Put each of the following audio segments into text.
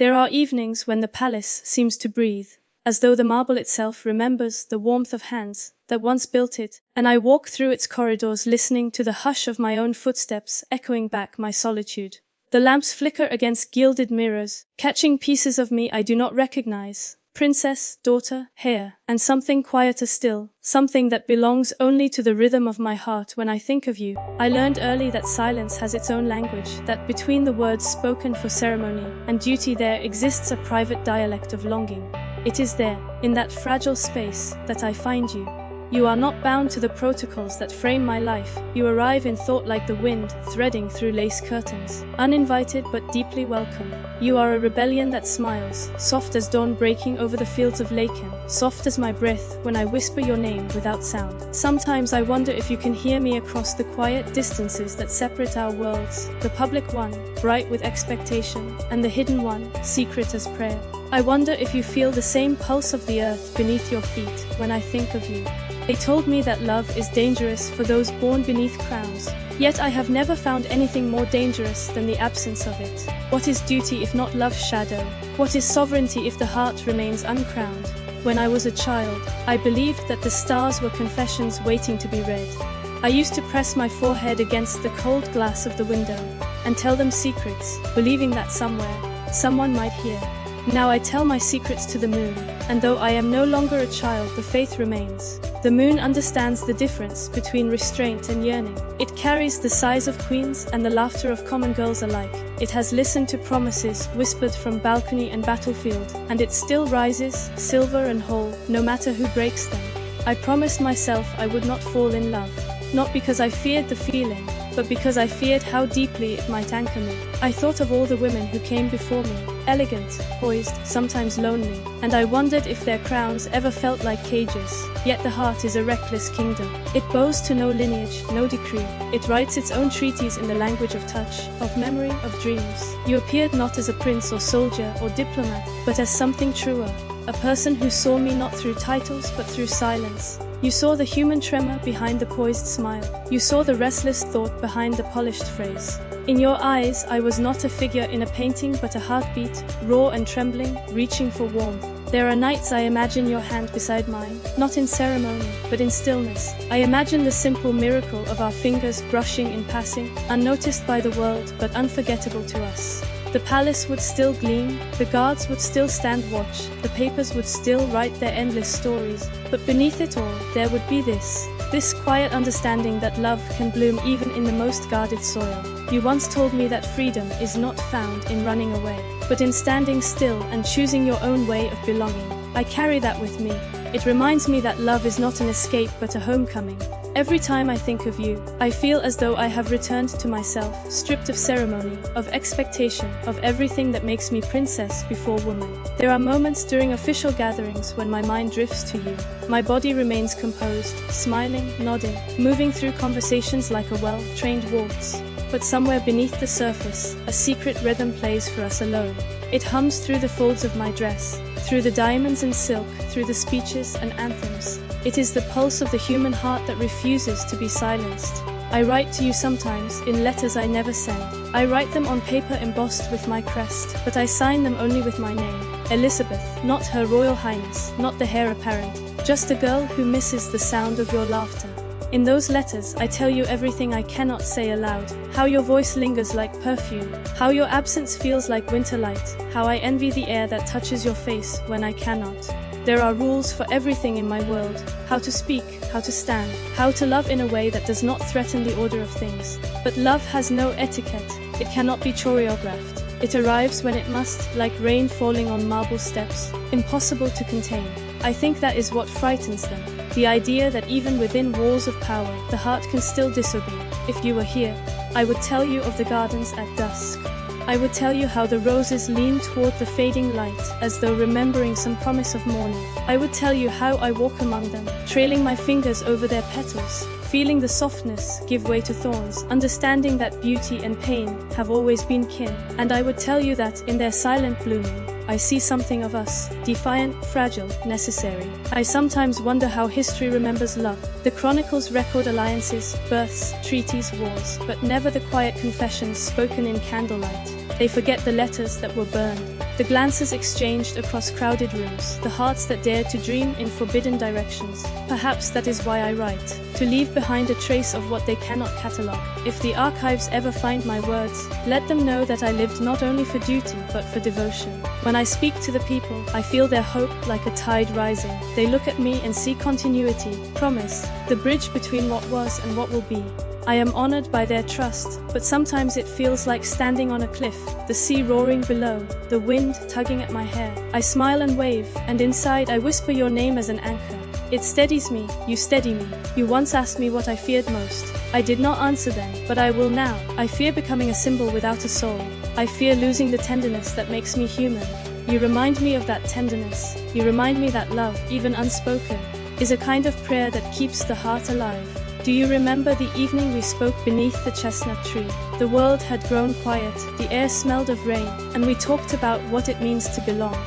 There are evenings when the palace seems to breathe, as though the marble itself remembers the warmth of hands that once built it, and I walk through its corridors listening to the hush of my own footsteps echoing back my solitude. The lamps flicker against gilded mirrors, catching pieces of me I do not recognize. Princess, daughter, heir, and something quieter still, something that belongs only to the rhythm of my heart when I think of you. I learned early that silence has its own language, that between the words spoken for ceremony and duty there exists a private dialect of longing. It is there, in that fragile space, that I find you. You are not bound to the protocols that frame my life. You arrive in thought like the wind, threading through lace curtains, uninvited but deeply welcome. You are a rebellion that smiles, soft as dawn breaking over the fields of Laken, soft as my breath when I whisper your name without sound. Sometimes I wonder if you can hear me across the quiet distances that separate our worlds, the public one, bright with expectation, and the hidden one, secret as prayer. I wonder if you feel the same pulse of the earth beneath your feet when I think of you. They told me that love is dangerous for those born beneath crowns, yet I have never found anything more dangerous than the absence of it. What is duty if not love's shadow? What is sovereignty if the heart remains uncrowned? When I was a child, I believed that the stars were confessions waiting to be read. I used to press my forehead against the cold glass of the window and tell them secrets, believing that somewhere, someone might hear. Now I tell my secrets to the moon, and though I am no longer a child, the faith remains. The moon understands the difference between restraint and yearning. It carries the sighs of queens and the laughter of common girls alike. It has listened to promises whispered from balcony and battlefield, and it still rises, silver and whole, no matter who breaks them. I promised myself I would not fall in love, not because I feared the feeling, but because I feared how deeply it might anchor me. I thought of all the women who came before me, elegant, poised, sometimes lonely, and I wondered if their crowns ever felt like cages. Yet the heart is a reckless kingdom. It bows to no lineage, no decree. It writes its own treaties in the language of touch, of memory, of dreams. You appeared not as a prince or soldier or diplomat, but as something truer, a person who saw me not through titles but through silence. You saw the human tremor behind the poised smile. You saw the restless thought behind the polished phrase. In your eyes, I was not a figure in a painting but a heartbeat, raw and trembling, reaching for warmth. There are nights I imagine your hand beside mine, not in ceremony, but in stillness. I imagine the simple miracle of our fingers brushing in passing, unnoticed by the world but unforgettable to us. The palace would still gleam, the guards would still stand watch, the papers would still write their endless stories, but beneath it all, there would be this quiet understanding that love can bloom even in the most guarded soil. You once told me that freedom is not found in running away, but in standing still and choosing your own way of belonging. I carry that with me. It reminds me that love is not an escape but a homecoming. Every time I think of you, I feel as though I have returned to myself, stripped of ceremony, of expectation, of everything that makes me princess before woman. There are moments during official gatherings when my mind drifts to you. My body remains composed, smiling, nodding, moving through conversations like a well-trained waltz. But somewhere beneath the surface, a secret rhythm plays for us alone. It hums through the folds of my dress, through the diamonds and silk, through the speeches and anthems. It is the pulse of the human heart that refuses to be silenced. I write to you sometimes, in letters I never send. I write them on paper embossed with my crest, but I sign them only with my name. Elisabeth, not Her Royal Highness, not the heir apparent, just a girl who misses the sound of your laughter. In those letters, I tell you everything I cannot say aloud, how your voice lingers like perfume, how your absence feels like winter light, how I envy the air that touches your face when I cannot. There are rules for everything in my world, how to speak, how to stand, how to love in a way that does not threaten the order of things. But love has no etiquette, it cannot be choreographed. It arrives when it must, like rain falling on marble steps, impossible to contain. I think that is what frightens them. The idea that even within walls of power, the heart can still disobey. If you were here, I would tell you of the gardens at dusk. I would tell you how the roses lean toward the fading light, as though remembering some promise of morning. I would tell you how I walk among them, trailing my fingers over their petals, feeling the softness give way to thorns, understanding that beauty and pain have always been kin. And I would tell you that, in their silent blooming, I see something of us, defiant, fragile, necessary. I sometimes wonder how history remembers love. The chronicles record alliances, births, treaties, wars, but never the quiet confessions spoken in candlelight. They forget the letters that were burned, the glances exchanged across crowded rooms, the hearts that dared to dream in forbidden directions. Perhaps that is why I write, to leave behind a trace of what they cannot catalogue. If the archives ever find my words, let them know that I lived not only for duty but for devotion. When I speak to the people, I feel their hope like a tide rising. They look at me and see continuity, promise, the bridge between what was and what will be. I am honored by their trust, but sometimes it feels like standing on a cliff, the sea roaring below, the wind tugging at my hair. I smile and wave, and inside I whisper your name as an anchor. It steadies me, you steady me. You once asked me what I feared most. I did not answer then, but I will now. I fear becoming a symbol without a soul. I fear losing the tenderness that makes me human. You remind me of that tenderness. You remind me that love, even unspoken, is a kind of prayer that keeps the heart alive. Do you remember the evening we spoke beneath the chestnut tree? The world had grown quiet, the air smelled of rain, and we talked about what it means to belong.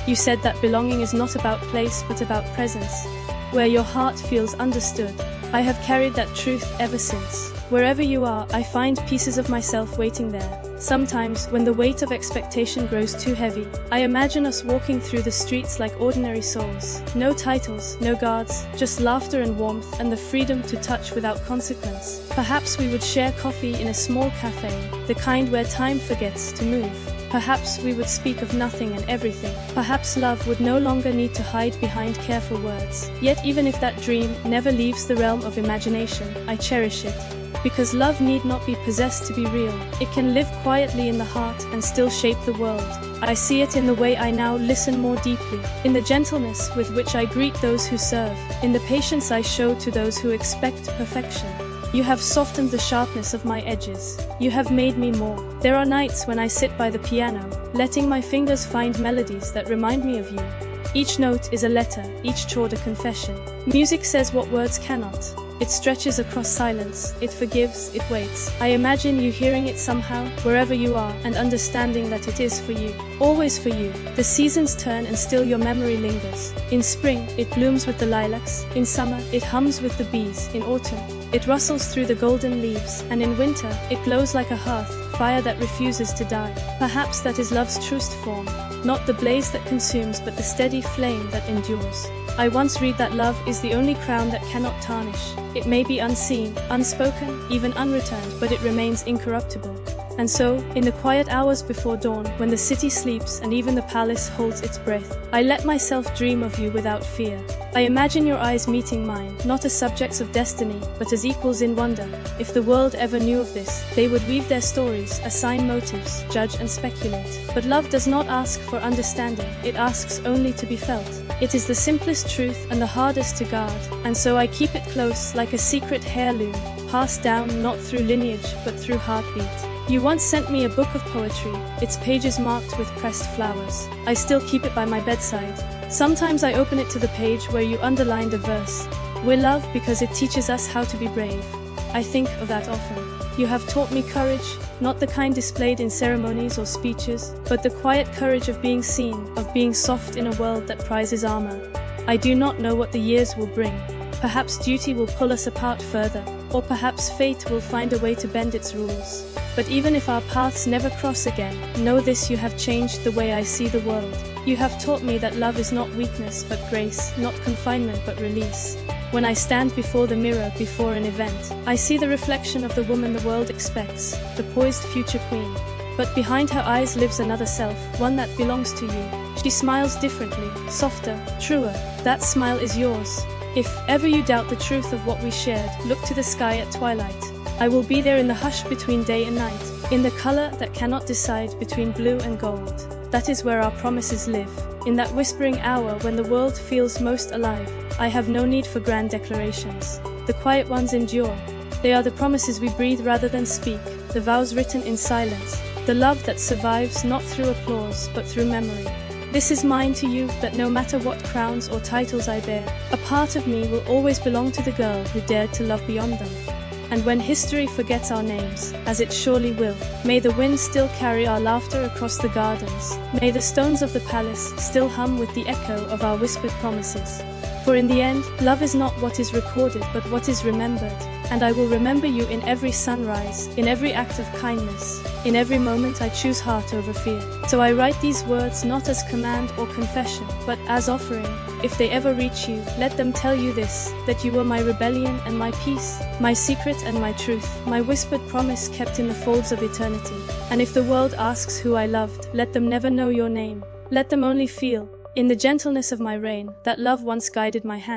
You said that belonging is not about place but about presence, where your heart feels understood. I have carried that truth ever since. Wherever you are, I find pieces of myself waiting there. Sometimes, when the weight of expectation grows too heavy, I imagine us walking through the streets like ordinary souls. No titles, no guards, just laughter and warmth and the freedom to touch without consequence. Perhaps we would share coffee in a small cafe, the kind where time forgets to move. Perhaps we would speak of nothing and everything. Perhaps love would no longer need to hide behind careful words. Yet even if that dream never leaves the realm of imagination, I cherish it. Because love need not be possessed to be real. It can live quietly in the heart and still shape the world. I see it in the way I now listen more deeply, in the gentleness with which I greet those who serve, in the patience I show to those who expect perfection. You have softened the sharpness of my edges. You have made me more. There are nights when I sit by the piano, letting my fingers find melodies that remind me of you. Each note is a letter, each chord a confession. Music says what words cannot. It stretches across silence, it forgives, it waits. I imagine you hearing it somehow, wherever you are, and understanding that it is for you. Always for you. The seasons turn and still your memory lingers. In spring, it blooms with the lilacs. In summer, it hums with the bees. In autumn, it rustles through the golden leaves. And in winter, it glows like a hearth, fire that refuses to die. Perhaps that is love's truest form. Not the blaze that consumes, but the steady flame that endures. I once read that love is the only crown that cannot tarnish. It may be unseen, unspoken, even unreturned, but it remains incorruptible. And so, in the quiet hours before dawn, when the city sleeps and even the palace holds its breath, I let myself dream of you without fear. I imagine your eyes meeting mine, not as subjects of destiny, but as equals in wonder. If the world ever knew of this, they would weave their stories, assign motives, judge and speculate. But love does not ask for understanding, it asks only to be felt. It is the simplest truth and the hardest to guard, and so I keep it close like a secret heirloom, passed down not through lineage but through heartbeat. You once sent me a book of poetry, its pages marked with pressed flowers. I still keep it by my bedside. Sometimes I open it to the page where you underlined a verse. We're loved because it teaches us how to be brave. I think of that often. You have taught me courage, not the kind displayed in ceremonies or speeches, but the quiet courage of being seen, of being soft in a world that prizes armor. I do not know what the years will bring. Perhaps duty will pull us apart further, or perhaps fate will find a way to bend its rules. But even if our paths never cross again, know this: you have changed the way I see the world. You have taught me that love is not weakness but grace, not confinement but release. When I stand before the mirror before an event, I see the reflection of the woman the world expects, the poised future queen. But behind her eyes lives another self, one that belongs to you. She smiles differently, softer, truer. That smile is yours. If ever you doubt the truth of what we shared, look to the sky at twilight. I will be there in the hush between day and night, in the color that cannot decide between blue and gold. That is where our promises live, in that whispering hour when the world feels most alive. I have no need for grand declarations. The quiet ones endure. They are the promises we breathe rather than speak, the vows written in silence, the love that survives not through applause but through memory. This is mine to you, that no matter what crowns or titles I bear, a part of me will always belong to the girl who dared to love beyond them. And when history forgets our names, as it surely will, may the wind still carry our laughter across the gardens. May the stones of the palace still hum with the echo of our whispered promises. For in the end, love is not what is recorded but what is remembered. And I will remember you in every sunrise, in every act of kindness, in every moment I choose heart over fear. So I write these words not as command or confession, but as offering. If they ever reach you, let them tell you this, that you were my rebellion and my peace, my secret and my truth, my whispered promise kept in the folds of eternity. And if the world asks who I loved, let them never know your name. Let them only feel, in the gentleness of my reign, that love once guided my hand.